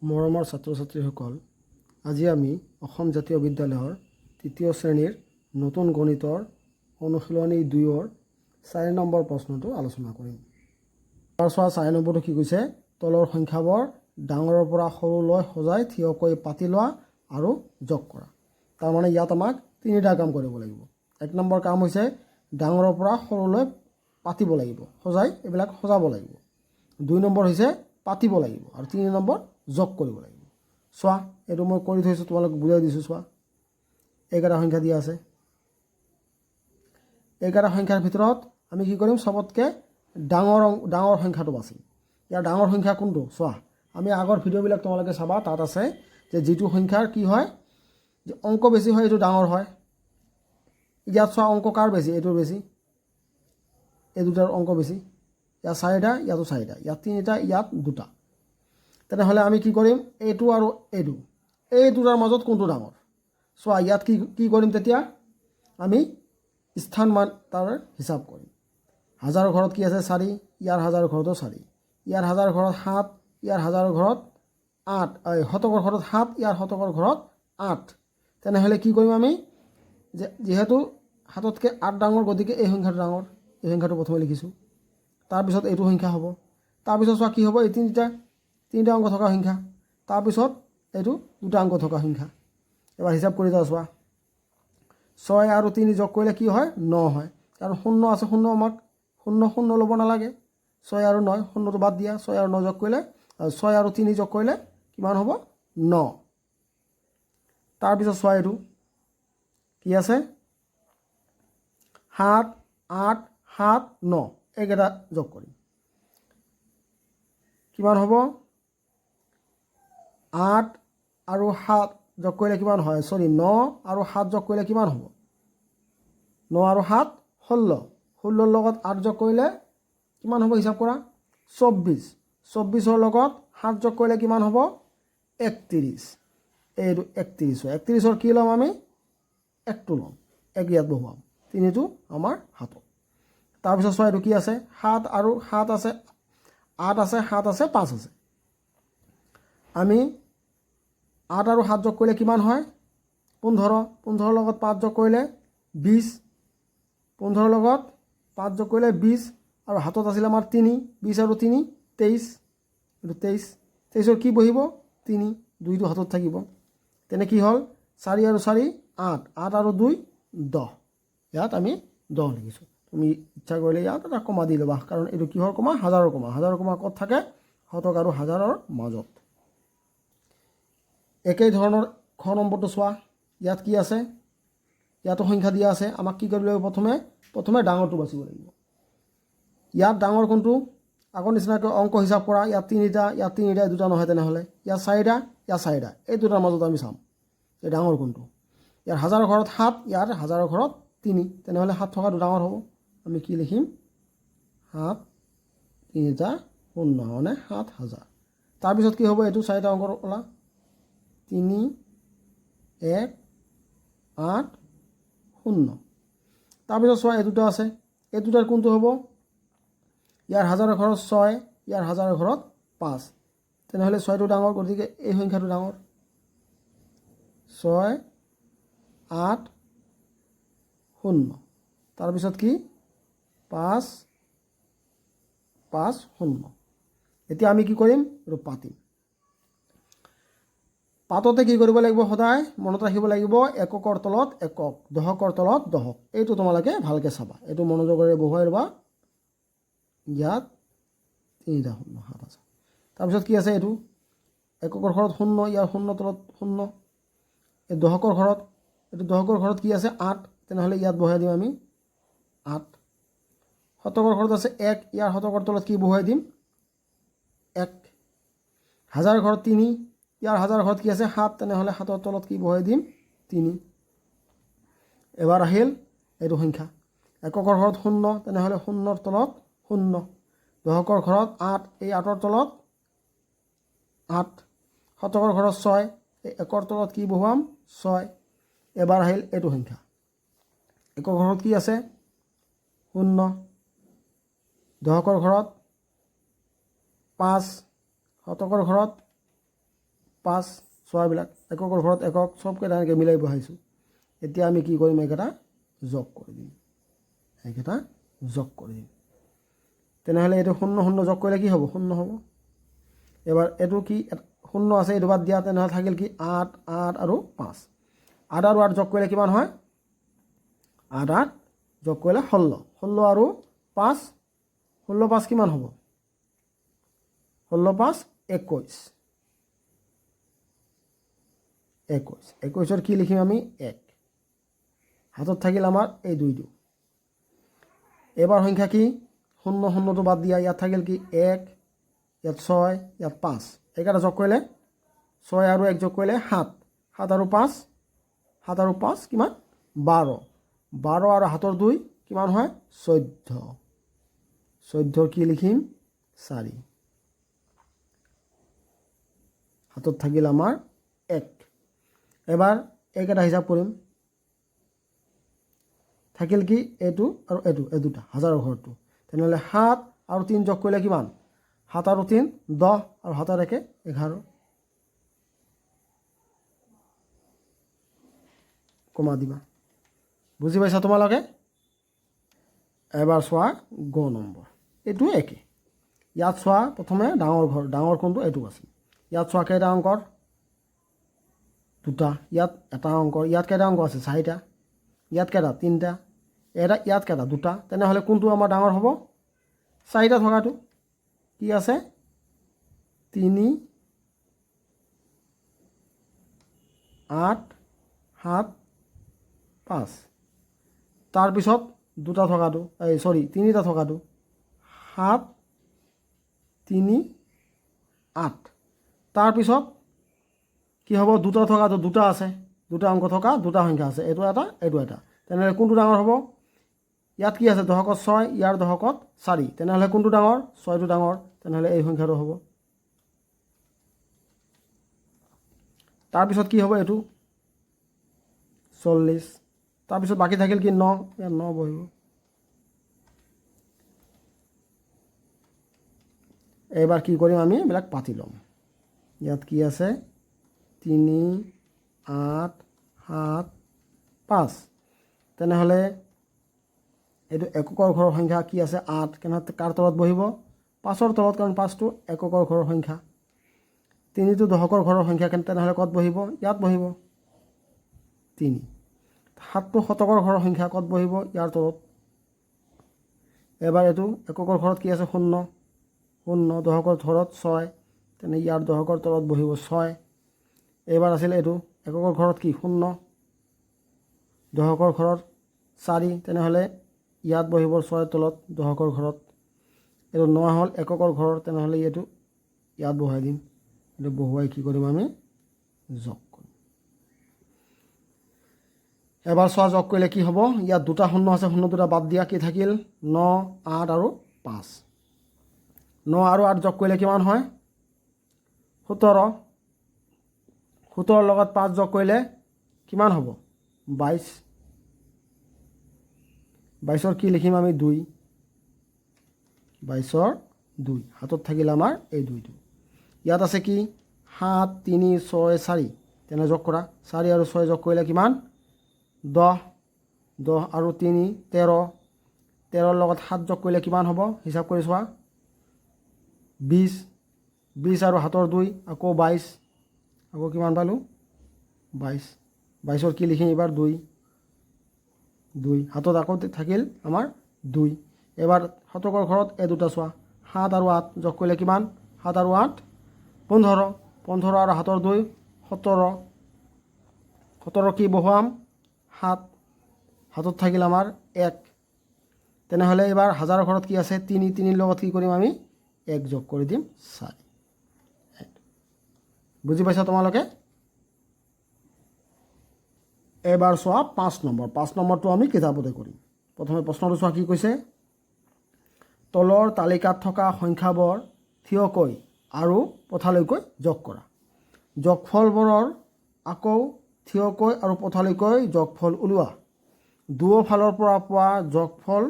মৰমৰ ছাত্ৰ ছাত্ৰীসকল, আজি আমি অসম জাতীয় বিদ্যালয়ৰ তৃতীয় শ্ৰেণীৰ নতুন গণিতৰ অনুশীলনী 2ৰ 4 নম্বৰ প্ৰশ্নটো আলোচনা কৰিম। চোৱা 4 নম্বৰটো কি কৈছে, তলৰ সংখ্যাবোৰ ডাঙৰৰ পৰা সৰুলৈ সজাই থিয়কৈ পাতি লোৱা আৰু যোগ কৰা। তাৰমানে ইয়াত আমাক তিনিটা কাম কৰিব লাগিব। 1 নম্বৰ কাম হৈছে ডাঙৰৰ পৰা সৰুলৈ পাতিব লাগিব, সজাই এইবিলাক সজাব লাগিব। 2 নম্বৰ হৈছে পাতিব লাগিব আৰু 3 নম্বৰ যোগ কৰিব লাগিব। চোৱা এইটো মই কৰি থৈছোঁ, তোমালোক বুজাই দিছোঁ। চোৱা 11 সংখ্যা দিয়া আছে। 11 সংখ্যাৰ ভিতৰত আমি কি কৰিম, সবতকৈ ডাঙৰ সংখ্যাটো বাচিম। ইয়াৰ ডাঙৰ সংখ্যা কোনটো? চোৱা আমি আগৰ ভিডিঅ'বিলাক তোমালোকে চাবা, তাত আছে যে যিটো সংখ্যাৰ কি হয়, যে অংক বেছি হয় এইটো ডাঙৰ হয়। ইয়াত চোৱা অংক কাৰ বেছি? এইটোৰ বেছি, এই দুটাৰ অংক বেছি। ইয়াত 4টা, ইয়াতো 4টা, ইয়াত 3টা, ইয়াত 2টা। তেনেহ'লে আমি কি কৰিম, এইটো আৰু এইটো, এই দুটাৰ মাজত কোনটো ডাঙৰ? চোৱা ইয়াত কি কৰিম, তেতিয়া আমি স্থান মান তাৰ হিচাপ কৰিম। হাজাৰৰ ঘৰত কি আছে? 4, ইয়াৰ হাজাৰৰ ঘৰতো 4, ইয়াৰ হাজাৰৰ ঘৰত 7, ইয়াৰ হাজাৰৰ ঘৰত 8, শতকৰ ঘৰত 7, ইয়াৰ শতকৰ ঘৰত 8। তেনেহ'লে কি কৰিম আমি, যিহেতু 7তকৈ 8 ডাঙৰ, গতিকে এই সংখ্যাটো ডাঙৰ। এই সংখ্যাটো প্ৰথমে লিখিছোঁ, তাৰপিছত এইটো সংখ্যা হ'ব। তাৰপিছত চোৱা কি হ'ব, এই তিনিটা অংক থকা সংখ্যা, তাৰপিছত এইটো 2টা অংক থকা সংখ্যা। এবাৰ হিচাপ কৰি যাওঁ। চোৱা 6 আৰু 3 যোগ কৰিলে কি হয়? 9 হয়। কাৰণ 0 আছে, 0 আমাক 0 ল'ব নালাগে। 6 আৰু 9, 0টো বাদ দিয়া। 6 আৰু 9 যোগ কৰিলে, 6 আৰু 3 যোগ কৰিলে কিমান হ'ব? 9। তাৰপিছত চোৱা এইটো কি আছে, 7, 8, 7, 9, এইকেইটা যোগ কৰিম। কিমান হ'ব? 8 আৰু 7 যোগ কৰিলে কিমান হয়? 9 আৰু 7 যোগ কৰিলে কিমান হ'ব? 9 আৰু 7 16, 16ৰ লগত 8 যোগ কৰিলে কিমান হ'ব? হিচাপ কৰা। 24, 24ৰ লগত 7 যোগ কৰিলে কিমান হ'ব? 31। এইটো 31 হয়। 31ৰ কি ল'ম আমি? 1টো ল'ম, 1 ইয়াত বহুৱাম, 3টো আমাৰ হাতত। তাৰপিছত চোৱা এইটো কি আছে, 7 আৰু 7 আছে, 8 আছে, 7 আছে, 5 আছে। আমি 8 আৰু 7 যোগ কৰিলে কিমান হয়? 15, 15ৰ লগত 5 যোগ কৰিলে 20, 15ৰ লগত 5 যোগ কৰিলে 20, আৰু হাতত আছিল আমাৰ 3, 20 আৰু 3 23, এইটো 23, 23ৰ কি বহিব? 3, 2টো হাতত থাকিব। তেনে কি হ'ল? 4 আৰু 4 8, 8 আৰু 2 10। ইয়াত আমি 10 লিখিছোঁ। তুমি ইচ্ছা কৰিলে ইয়াত এটা কমা দি ল'বা, কাৰণ এইটো কিহৰ কমা? হাজাৰৰ কমা। হাজাৰৰ কমা ক'ত থাকে? শতক আৰু হাজাৰৰ মাজত। একেই ধৰণৰ খ নম্বৰটো চোৱা, ইয়াত কি আছে? ইয়াতো সংখ্যা দিয়া আছে। আমাক কি কৰিব লাগিব? প্ৰথমে ডাঙৰটো বাচিব লাগিব। ইয়াত ডাঙৰ কোনটো? আগৰ নিচিনাকৈ অংক হিচাপ কৰা। ইয়াত 3টা, ইয়াত 3টা, 2টা নহয়। তেনেহ'লে ইয়াত 4টা, ইয়াত 4টা, এই দুটাৰ মাজত আমি চাম এই ডাঙৰ কোনটো। ইয়াৰ হাজাৰৰ ঘৰত 7, ইয়াৰ হাজাৰৰ ঘৰত 3, তেনেহ'লে 7 থকাটো ডাঙৰ হ'ব। আমি কি লিখিম? 7, 3টা 0, মানে 7000। তাৰপিছত কি হ'ব? এইটো 4টা অংকৰ ওলা, 3, 1, 8, 0। তাৰপিছত চোৱা এই দুটা আছে, এই দুটাৰ কোনটো হ'ব? ইয়াৰ হাজাৰৰ ঘৰত 6, ইয়াৰ হাজাৰৰ ঘৰত 5, তেনেহ'লে 6টো ডাঙৰ, গতিকে এই সংখ্যাটো ডাঙৰ। 6, 8, 0। তাৰপিছত কি? 5, 5, 0। এতিয়া আমি কি কৰিম? এইটো পাতিম। পাততে কি কৰিব লাগিব? সদায় মনত ৰাখিব লাগিব, এককৰ তলত একক, দশকৰ তলত দশক। এইটো তোমালোকে ভালকৈ চাবা, এইটো মনোযোগেৰে বহুৱাই ল'বা। ইয়াত 3টা 0, 7 আছে। তাৰপিছত কি আছে? এইটো এককৰ ঘৰত 0, ইয়াৰ 0 তলত 0। এই দশকৰ ঘৰত, এইটো দশকৰ ঘৰত কি আছে? 8, তেনেহ'লে ইয়াত বহাই দিম আমি 8। শতকৰ ঘৰত আছে 1, ইয়াৰ শতকৰ তলত কি বহুৱাই দিম? 1। হাজাৰ ঘৰত 3, ইয়াৰ হাজাৰ ঘৰত কি আছে? 7, তেনেহ'লে 7ৰ তলত কি বহুৱাই দিম? 3। এবাৰ আহিল এইটো সংখ্যা। এককৰ ঘৰত 0, তেনেহ'লে 0ৰ তলত 0। দশকৰ ঘৰত 8, এই 8ৰ তলত 8। শতকৰ ঘৰত 6, এই 1ৰ তলত কি বহুৱাম? 6। এবাৰ আহিল এইটো সংখ্যা। একৰ ঘৰত কি আছে? 0। দশকৰ ঘৰত 5, শতকৰ ঘৰত 5 ছয়বিলাক এককৰ ঘৰত একক চবকেইটা এনেকৈ মিলাই বহাইছোঁ। এতিয়া আমি কি কৰিম, এইকেইটা যোগ কৰি দিম, এইকেইটা যোগ কৰি দিম। তেনেহ'লে এইটো 0 0 যোগ কৰিলে কি হ'ব, 0 হ'ব। এবাৰ এইটো কি 0 আছে, এইটো বাদ দিয়া, তেনেহ'লে থাকিল কি 8 8 আৰু 5। 8 আৰু 8 যোগ কৰিলে কিমান হয়, 8 8 যোগ কৰিলে 16। 16 আৰু 5, 16 5 কিমান হ'ব, 16 5 21। 21ৰ কি লিখিম আমি, 1। হাতত থাকিল আমাৰ এই 2টো। এবাৰ সংখ্যা কি 0 0টো বাদ দিয়া, ইয়াত থাকিল কি 1, ইয়াত 6, ইয়াত 5। এইকেইটা যোগ কৰিলে 6 আৰু 1 যোগ কৰিলে 7। 7 আৰু 5, 7 আৰু 5 কিমান, 12। 12 আৰু হাতৰ 2 কিমান হয়, 14। 14ৰ কি লিখিম, 4। হাতত থাকিল আমাৰ 1। এবাৰ এইকেইটা হিচাপ কৰিম, থাকিল কি এইটো আৰু এইটো, এই দুটা হাজাৰৰ ঘৰটো। তেনেহ'লে 7 আৰু 3 যোগ কৰিলে কিমান, 7 আৰু 3 10 আৰু 7 আৰু 1 11। কমা দিবা, বুজি পাইছা তোমালোকে। এবাৰ চোৱা গ নম্বৰ, এইটো একে। ইয়াত চোৱা প্ৰথমে ডাঙৰ ঘৰ, ডাঙৰ কোনটো, এইটো আছিল। ইয়াত চোৱা কেইটা অংকৰ, 2টা। ইয়াত এটা অংকৰ, ইয়াত কেইটা অংক আছে, 4টা। ইয়াত কেইটা, 3টা। ইয়াত কেইটা, 2টা। তেনেহ'লে কোনটো আমাৰ ডাঙৰ হ'ব, 4টা থকাটো। কি আছে, 3 8 7 5। তাৰপিছত 2টা থকাটো, 3টা থকাটো, 7 3 8। তাৰপিছত কি হ'ব, 2টা থকাটো, 2টা আছে, 2টা অংক থকা 2টা সংখ্যা আছে, এইটো এটা এইটো এটা। তেনেহ'লে কোনটো ডাঙৰ হ'ব, ইয়াত কি আছে, দশকত 6, ইয়াৰ দশকত 4। তেনেহ'লে কোনটো ডাঙৰ, 6টো ডাঙৰ। তেনেহ'লে এই সংখ্যাটো হ'ব। তাৰপিছত কি হ'ব, এইটো 40। তাৰপিছত বাকী থাকিল কি 9, ইয়াত 9 বহিব। এইবাৰ কি কৰিম আমি, এইবিলাক পাতি ল'ম। ইয়াত কি আছে, 3 8 7 5। তেনেহ'লে এইটো এককৰ ঘৰৰ সংখ্যা কি আছে, 8। কেনেহ'লে কাৰ তলত বহিব, 5ৰ তলত, কাৰণ 5টো এককৰ ঘৰৰ সংখ্যা। 3টো দশকৰ ঘৰৰ সংখ্যা, তেনেহ'লে ক'ত বহিব, ইয়াত বহিব 3। 7টো শতকৰ ঘৰৰ সংখ্যা, ক'ত বহিব, ইয়াৰ তলত। এবাৰ এইটো এককৰ ঘৰত কি আছে, 0 0, দশকৰ ঘৰত 6, তেনে ইয়াৰ দশকৰ তলত বহিব 6। এইবাৰ আছিল এইটো এককৰ ঘৰত কি, 0, দশকৰ ঘৰত 4, তেনেহ'লে ইয়াত বহিব 6ৰ তলত, দশকৰ ঘৰত। এইটো 9 হ'ল এককৰ ঘৰৰ, তেনেহ'লে এইটো ইয়াত বহাই দিম। এইটো বহুৱাই কি কৰিম আমি, যোগ কৰিম। এবাৰ চোৱা, যোগ কৰিলে কি হ'ব, ইয়াত 2টা 0 আছে, 0 2টা বাদ দিয়া, কি থাকিল 9 8 আৰু 5। 9 আৰু 8 যোগ কৰিলে কিমান হয়, 17। 17ৰ লগত 5 যোগ কৰিলে কিমান হ'ব, 22। 22ৰ কি লিখিম আমি, 2। 22ৰ 2। হাতত থাকিল আমাৰ এই 2টো। ইয়াত আছে কি 7 3 6 4। তেনে যোগ কৰা, 4 আৰু 6 যোগ কৰিলে কিমান, 10। 10 আৰু 3 13। 13ৰ লগত 7 যোগ কৰিলে কিমান হ'ব, হিচাপ কৰি চোৱা, 20। 20 আৰু হাতৰ 2 আকৌ 22। আকৌ কিমান পালোঁ, 22। 22ৰ কি লিখিম এইবাৰ, 2। 2 হাতত আকৌ থাকিল আমাৰ 2। এবাৰ শতকৰ ঘৰত এই 2টা চোৱা, 7 আৰু 8 যোগ কৰিলে কিমান, 7 আৰু 8 15। 15 আৰু হাতৰ 2 17। 17ৰ কি বহুৱাম, 7। হাতত থাকিল আমাৰ 1। তেনেহ'লে এইবাৰ হাজাৰৰ ঘৰত কি আছে, 3। 3ৰ লগত কি কৰিম আমি, 1 যোগ কৰি দিম, 4। বুজি পাইছা তোমালোকে। এবাৰ চোৱা 5 নম্বৰ। 5 নম্বৰটো আমি কিতাপতে কৰিম। প্ৰথমে প্ৰশ্নটো চোৱা, কি কৈছে, তলৰ তালিকাত থকা সংখ্যাবোৰ থিয়কৈ আৰু পথালৈকৈ যোগ কৰা। যোগফলবোৰৰ আকৌ থিয়কৈ আৰু পথালৈকৈ যোগফল ওলোৱা। দুয়োফালৰ পৰা পোৱা যোগফল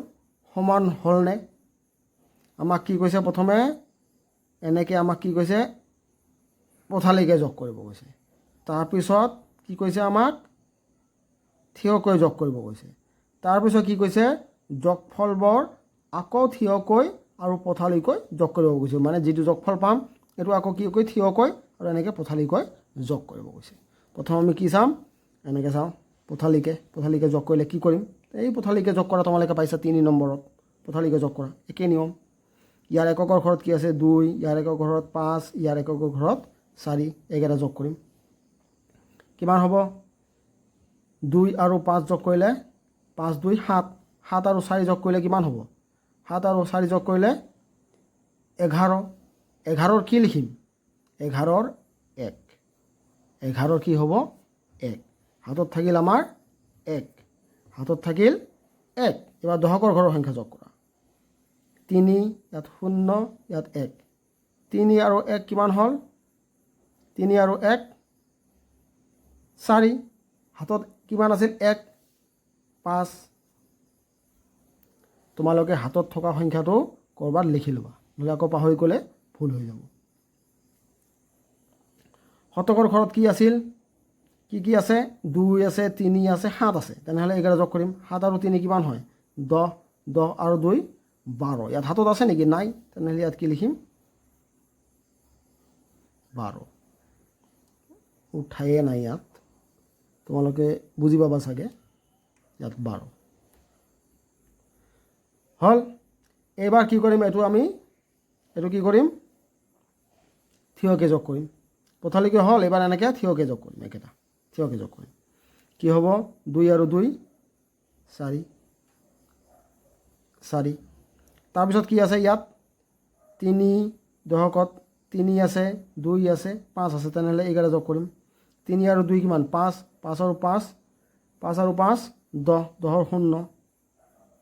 সমান হ'লনে। আমাক কি কৈছে, প্ৰথমে এনেকৈ আমাক কি কৈছে, পথালিকৈ যোগ কৰিব কৈছে। তাৰপিছত কি কৈছে আমাক থিয়কৈ যোগ কৰিব কৈছে। তাৰপিছত কি কৈছে যোগফলবোৰ আকৌ থিয়কৈ আৰু পথালিকৈ যোগ কৰিব কৈছে। মানে যিটো যোগফল পাম এইটো আকৌ কি কৈ থিয়কৈ আৰু এনেকৈ পথালিকৈ যোগ কৰিব কৈছে। প্ৰথম আমি কি চাম এনেকৈ চাওঁ পথালিকৈ যোগ কৰিলে কি কৰিম এই পথালিকৈ যোগ কৰা তোমালোকে পাইছা 3 নম্বৰত পথালিকৈ যোগ কৰা একেই নিয়ম। ইয়াৰ এককৰ ঘৰত কি আছে 2, ইয়াৰ এককৰ ঘৰত 5, ইয়াৰ এককৰ ঘৰত 4 এইকেইটা যোগ কৰিম কিমান হ'ব 2 আৰু 5 যোগ কৰিলে 5 2 7, 7 আৰু 4 যোগ কৰিলে কিমান হ'ব 7 আৰু 4 যোগ কৰিলে 11, 11ৰ কি লিখিম 11ৰ 1, 11ৰ কি হ'ব 1 হাতত থাকিল আমাৰ 1 হাতত থাকিল 1। এবাৰ দশকৰ ঘৰৰ সংখ্যা যোগ কৰা 3 ইয়াত 0 ইয়াত 1, 3 আৰু 1 কিমান হ'ল 3 আৰু 1 4 হাতত কিমান আছিল 1 5 তোমালোকে হাতত থকা সংখ্যাটো ক'ৰবাত লিখি ল'বা নহ'লে আকৌ পাহৰি গ'লে ভুল হৈ যাব। শতকৰ ঘৰত কি আছিল কি আছে 2 আছে 3 আছে 7 আছে তেনেহ'লে এইকেইটা যোগ কৰিম 7 আৰু 3 কিমান হয় 10, 10 আৰু 2 12 ইয়াত হাতত আছে নেকি নাই তেনেহ'লে ইয়াত কি লিখিম 12 উঠায়ে নাই ইয়াত তোমালোকে বুজি পাবা চাগে ইয়াত 12 হ'ল। এইবাৰ কি কৰিম এইটো কি কৰিম থিয়কৈ যোগ কৰিম পথালিকৈ হ'ল এইবাৰ এনেকৈ থিয়কৈ যোগ কৰিম একেটা থিয়কৈ যোগ কৰিম কি হ'ব 2 আৰু 2 4 4 তাৰপিছত কি আছে ইয়াত 3 দশকত 3 আছে 2 আছে 5 আছে তেনেহ'লে এইকেইটা যোগ কৰিম 3 আৰু 2 কিমান 5, 5 আৰু 5 5 আৰু 5 10, 10ৰ 0,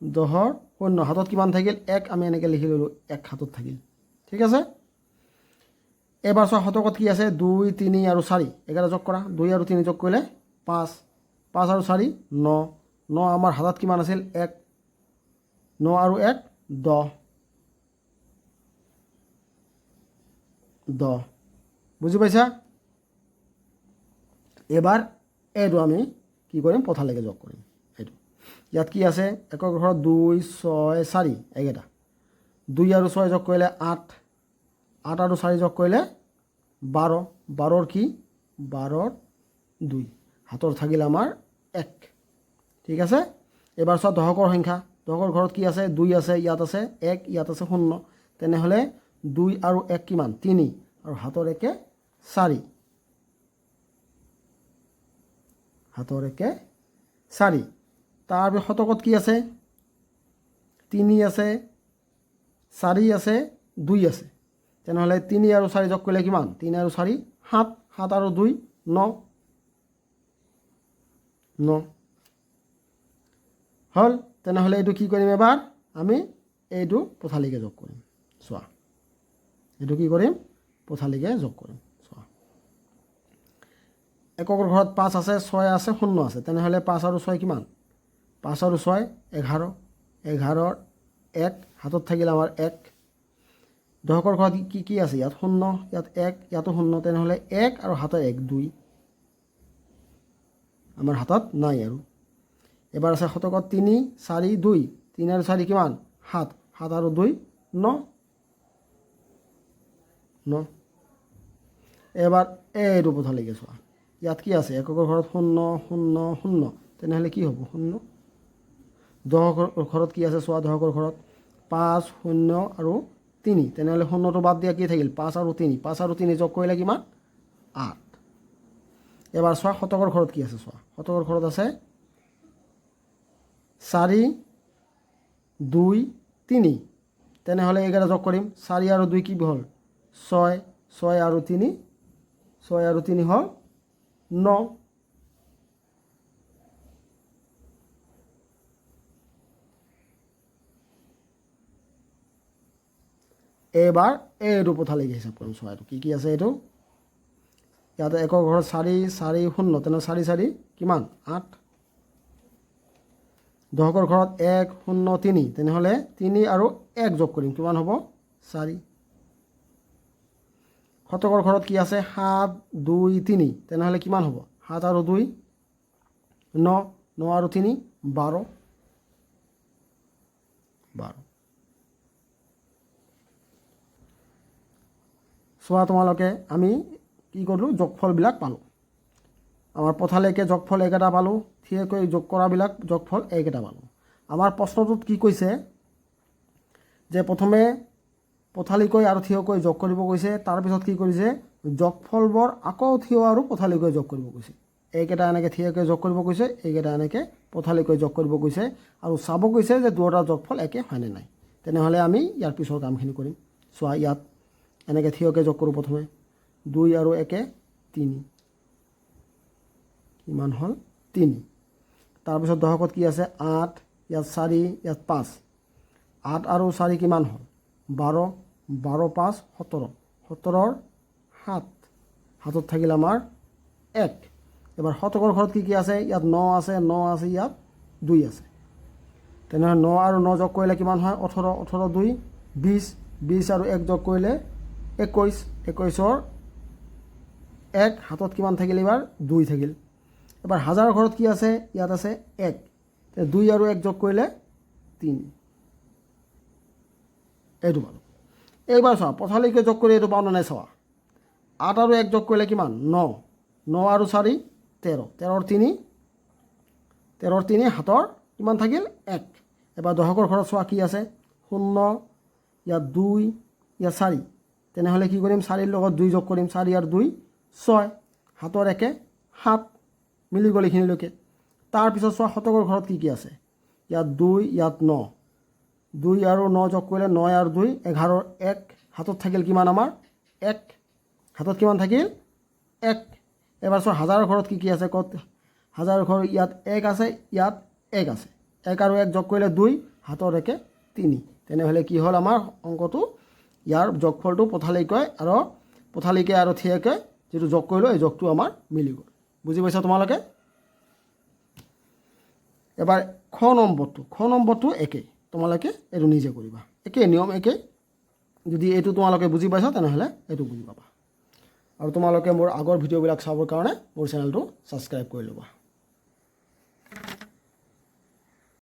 10ৰ 0 হাতত কিমান থাকিল 1 আমি এনেকৈ লিখি ল'লোঁ 1 হাতত থাকিল ঠিক আছে। এবাৰ চোৱা শতকত কি আছে 2 3 আৰু 4 এইকেইটা যোগ কৰা 2 আৰু 3 যোগ কৰিলে 5, 5 আৰু 4 9, 9 আমাৰ হাতত কিমান আছিল 1, 9 আৰু 1 10, 10 বুজি পাইছা। এবাৰ এইটো আমি কি কৰিম পথালিকৈ যোগ কৰিম এইটো ইয়াত কি আছে একৰ ঘৰত 2 6 4 এইকেইটা 2 আৰু 6 যোগ কৰিলে 8, 8 আৰু 4 যোগ কৰিলে 12, 12ৰ কি 12ৰ 2 হাতৰ থাকিল আমাৰ 1 ঠিক আছে। এবাৰ চোৱা দশকৰ সংখ্যা দশকৰ ঘৰত কি আছে 2 আছে ইয়াত আছে 1 ইয়াত আছে 0 তেনেহ'লে 2 আৰু 1 কিমান 3 আৰু হাতৰ একে 4 হাতৰ একে 4 তাৰপিছত শতকত কি আছে 3 আছে 4 আছে 2 আছে তেনেহ'লে 3 আৰু 4 যোগ কৰিলে কিমান 3 আৰু 4 7, 7 আৰু 2 9, 9 হ'ল। তেনেহ'লে এইটো কি কৰিম এবাৰ আমি এইটো পথালিকৈ যোগ কৰিম চোৱা এইটো কি কৰিম পথালিকৈ যোগ কৰিম চোৱা এককৰ ঘৰত 5 আছে 6 আছে 0 আছে তেনেহ'লে 5 আৰু 6 কিমান 5 আৰু 6 11, 11ৰ 1 হাতত থাকিল আমাৰ 1 দশকৰ ঘৰত কি আছে ইয়াত 0 ইয়াত 1 ইয়াতো 0 তেনেহ'লে 1 আৰু হাতৰ 1 2 আমাৰ হাতত নাই আৰু এবাৰ আছে শতকত 3 4 2 3 আৰু 4 কিমান 7, 7 আৰু 2 9, 9 এবাৰ এইটো পথালিকৈ চোৱা ইয়াত কি আছে এককৰ ঘৰত 0 0 0 তেনেহ'লে কি হ'ব 0 দশকৰ ঘৰত কি আছে চোৱা দশকৰ ঘৰত 5 0 আৰু 3 তেনেহ'লে 0টো বাদ দিয়া কি থাকিল 5 আৰু 3, 5 আৰু 3 যোগ কৰিলে কিমান 8। এবাৰ চোৱা শতকৰ ঘৰত কি আছে চোৱা শতকৰ ঘৰত আছে 4 2 3 তেনেহ'লে এইকেইটা যোগ কৰিম 4 আৰু 2 কি হ'ল 6, 6 আৰু 3 6 আৰু 3 হ'ল 9 এইবাৰ এইটো পথালিকৈ হিচাপ কৰিম চোৱা এইটো কি আছে এইটো ইয়াতে একৰ ঘৰত 4 4 0 তেনেহ'লে 4 4 কিমান 8 দশকৰ ঘৰত 1 0 3 তেনেহ'লে 3 আৰু 1 যোগ কৰিম কিমান হ'ব 4 শতকৰ ঘৰত কি আছে 7 2 3 তেনেহ'লে কিমান হ'ব 7 আৰু 2 9 9 আৰু 3 12 12 চোৱা তোমালোকে আমি কি কৰিলোঁ যোগফলবিলাক পালোঁ আমাৰ পথালৈকে যোগফল একেটা পালোঁ থিয়কৈ যোগ কৰাবিলাক যোগফল একেটা পালোঁ আমাৰ প্ৰশ্নটোত কি কৈছে যে প্ৰথমে পথালিকৈ আৰু থিয়কৈ যোগ কৰিব কৈছে তাৰপিছত কি কৰিছে যোগফলবোৰ আকৌ থিয় আৰু পথালিকৈ যোগ কৰিব কৈছে এইকেইটা এনেকৈ থিয়কৈ যোগ কৰিব কৈছে এইকেইটা এনেকৈ পথালিকৈ যোগ কৰিব কৈছে আৰু চাব কৈছে যে দুয়োটা যোগফল একে হয়নে নাই তেনেহ'লে আমি ইয়াৰ পিছৰ কামখিনি কৰিম চোৱা ইয়াত এনেকৈ থিয়কৈ যোগ কৰোঁ প্ৰথমে 2 আৰু 1 3 কিমান হ'ল 3 তাৰপিছত দশকত কি আছে 8 ইয়াত 4 ইয়াত 5 8 আৰু 4 কিমান হ'ল 12 12 5 17 17ৰ 7 হাতত থাকিল আমাৰ 1 এবাৰ শতকৰ ঘৰত কি আছে ইয়াত 9 আছে 9 আছে ইয়াত 2 আছে তেনেহ'লে 9 আৰু 9 যোগ কৰিলে কিমান হয় 18 18 2 20 20 আৰু 1 যোগ কৰিলে 21 21ৰ 1 হাতত কিমান থাকিল এবাৰ 2 থাকিল এবাৰ হাজাৰৰ ঘৰত কি আছে ইয়াত আছে 1 2 আৰু 1 যোগ কৰিলে 3 এইটো পালোঁ এইবাৰ চোৱা পথালিকৈ যোগ কৰি এইটো পাওঁ নাই চোৱা 8 আৰু 1 যোগ কৰিলে কিমান 9 9 আৰু 4 13 13ৰ 3 13ৰ 3 হাতৰ কিমান থাকিল 1 এবাৰ দশকৰ ঘৰত চোৱা কি আছে 0 ইয়াত 2 ইয়াত 4 তেনেহ'লে কি কৰিম 4ৰ লগত 2 যোগ কৰিম 4 আৰু 2 6 হাতৰ 1 7 মিলি গ'ল এইখিনিলৈকে তাৰপিছত চোৱা শতকৰ ঘৰত কি আছে ইয়াত 2 ইয়াত 9 2 আৰু 9 যোগ কৰিলে 9 আৰু 2 11ৰ 1 হাতত থাকিল কিমান আমাৰ 1 হাতত কিমান থাকিল 1 এবাৰ চোৱা হাজাৰৰ ঘৰত কি আছে ক'ত হাজাৰৰ ঘৰত ইয়াত 1 আছে ইয়াত 1 আছে 1 আৰু 1 যোগ কৰিলে 2 হাতৰ 1 3 তেনেহ'লে কি হ'ল আমাৰ অংকটো ইয়াৰ যোগফলটো পথালিকৈ আৰু থিয়কৈ যিটো যোগ কৰিলোঁ এই যোগটো আমাৰ মিলি গ'ল বুজি পাইছা তোমালোকে এবাৰ খ নম্বৰটো একেই তোমালোকে এইটো নিজে কৰিবা একেই নিয়ম একেই যদি এইটো তোমালোকে বুজি পাইছা তেনেহ'লে এইটো বুজি পাবা আৰু তোমালোকে মোৰ আগৰ ভিডিঅ'বিলাক চাবৰ কাৰণে মোৰ চেনেলটো ছাবস্ক্ৰাইব কৰি ল'বা